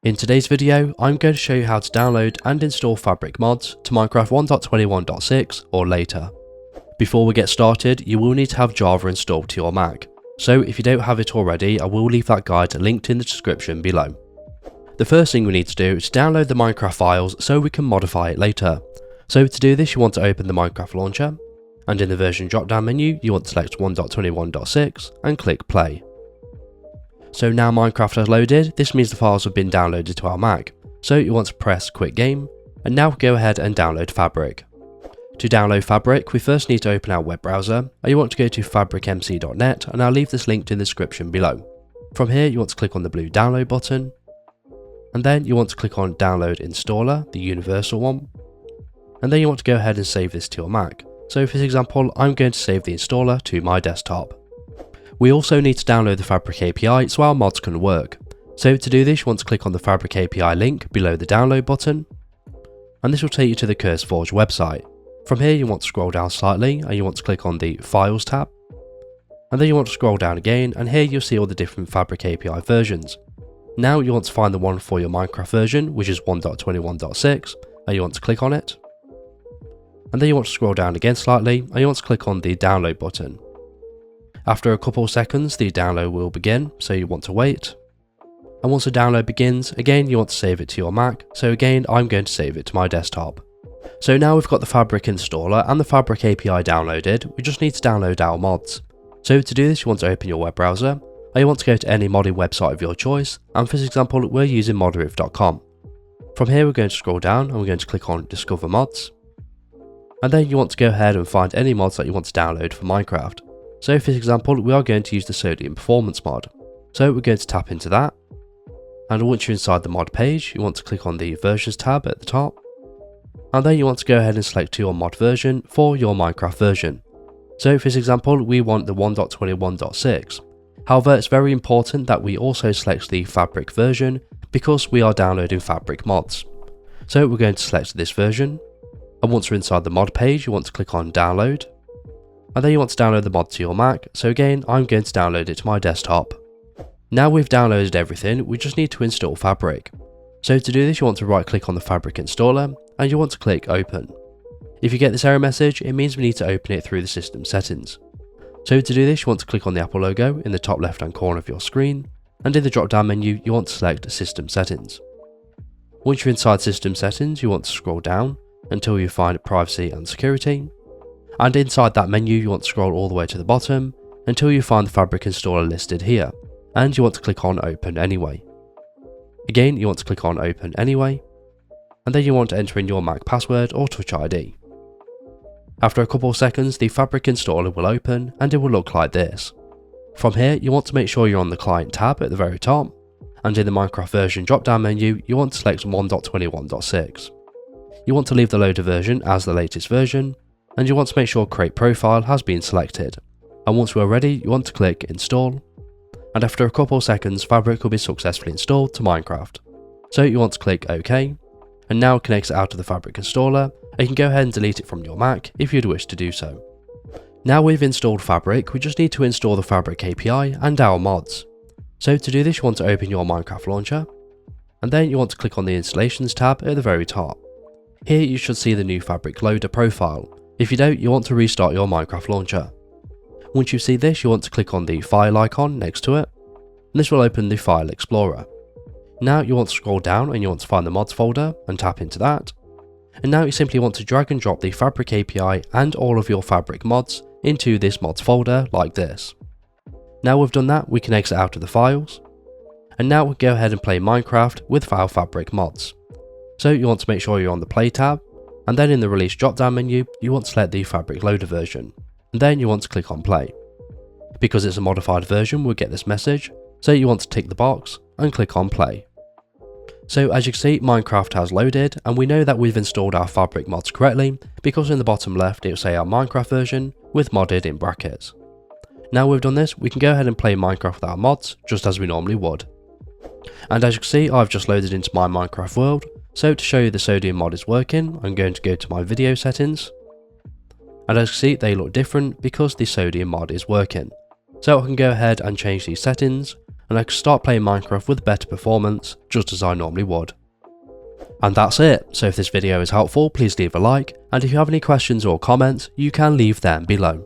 In today's video, I'm going to show you how to download and install Fabric mods to Minecraft 1.21.6 or later. Before we get started, you will need to have Java installed to your Mac, so if you don't have it already, I will leave that guide linked in the description below. The first thing we need to do is download the Minecraft files so we can modify it later. So to do this, you want to open the Minecraft launcher, and in the version drop down menu, you want to select 1.21.6 and click play. So now Minecraft has loaded, this means the files have been downloaded to our Mac. So you want to press quit game, and now go ahead and download Fabric. To download Fabric, we first need to open our web browser, and you want to go to fabricmc.net, and I'll leave this linked in the description below. From here, you want to click on the blue download button, and then you want to click on download installer, the universal one, and then you want to go ahead and save this to your Mac. So for this example, I'm going to save the installer to my desktop. We also need to download the Fabric API so our mods can work. So to do this, you want to click on the Fabric API link below the download button, and this will take you to the CurseForge website. From here, you want to scroll down slightly and you want to click on the Files tab, and then you want to scroll down again, and here you'll see all the different Fabric API versions. Now you want to find the one for your Minecraft version, which is 1.21.6, and you want to click on it. And then you want to scroll down again slightly, and you want to click on the download button. After a couple seconds, the download will begin, so you want to wait. And once the download begins, again you want to save it to your Mac, so again I'm going to save it to my desktop. So now we've got the Fabric installer and the Fabric API downloaded, we just need to download our mods. So to do this, you want to open your web browser, and you want to go to any modding website of your choice, and for this example we're using modderith.com. From here we're going to scroll down and we're going to click on Discover Mods, and then you want to go ahead and find any mods that you want to download for Minecraft. So for this example, we are going to use the Sodium Performance mod. So we're going to tap into that, and once you're inside the mod page, you want to click on the Versions tab at the top, and then you want to go ahead and select your mod version for your Minecraft version. So for this example, we want the 1.21.6. However, it's very important that we also select the Fabric version because we are downloading Fabric mods. So we're going to select this version, and once you're inside the mod page, you want to click on Download, and then you want to download the mod to your Mac, so again I'm going to download it to my desktop. Now we've downloaded everything, we just need to install Fabric. So to do this, you want to right click on the Fabric installer, and you want to click Open. If you get this error message, it means we need to open it through the system settings. So to do this, you want to click on the Apple logo in the top left hand corner of your screen, and in the drop down menu you want to select System Settings. Once you're inside System Settings, you want to scroll down until you find Privacy and Security, and inside that menu you want to scroll all the way to the bottom until you find the Fabric installer listed here, and you want to click on Open Anyway. Again, you want to click on Open Anyway, and then you want to enter in your Mac password or Touch ID. After a couple of seconds, the Fabric installer will open and it will look like this. From here, you want to make sure you're on the Client tab at the very top, and in the Minecraft version drop down menu you want to select 1.21.6. You want to leave the loader version as the latest version, and you want to make sure Create Profile has been selected. And once we're ready, you want to click Install, and after a couple of seconds Fabric will be successfully installed to Minecraft. So you want to click OK, and now it connects it out of the Fabric installer, and you can go ahead and delete it from your Mac if you'd wish to do so. Now we've installed Fabric, we just need to install the Fabric API and our mods. So to do this, you want to open your Minecraft launcher, and then you want to click on the Installations tab at the very top. Here you should see the new Fabric loader profile. If you don't, you want to restart your Minecraft launcher. Once you see this, you want to click on the file icon next to it, and this will open the File Explorer. Now you want to scroll down and you want to find the mods folder and tap into that. And now you simply want to drag and drop the Fabric API and all of your Fabric mods into this mods folder like this. Now we've done that, we can exit out of the files. And now we'll go ahead and play Minecraft with our Fabric mods. So you want to make sure you're on the Play tab, and then in the Release drop down menu, you want to select the Fabric loader version, and then you want to click on Play. Because it's a modified version, we'll get this message, so you want to tick the box and click on Play. So as you can see, Minecraft has loaded, and we know that we've installed our Fabric mods correctly, because in the bottom left it will say our Minecraft version with modded in brackets. Now we've done this, we can go ahead and play Minecraft with our mods, just as we normally would. And as you can see, I've just loaded into my Minecraft world. So to show you the Sodium mod is working, I'm going to go to my video settings, and as you can see they look different because the Sodium mod is working. So I can go ahead and change these settings, and I could start playing Minecraft with better performance, just as I normally would. And that's it, so if this video is helpful please leave a like, and if you have any questions or comments you can leave them below.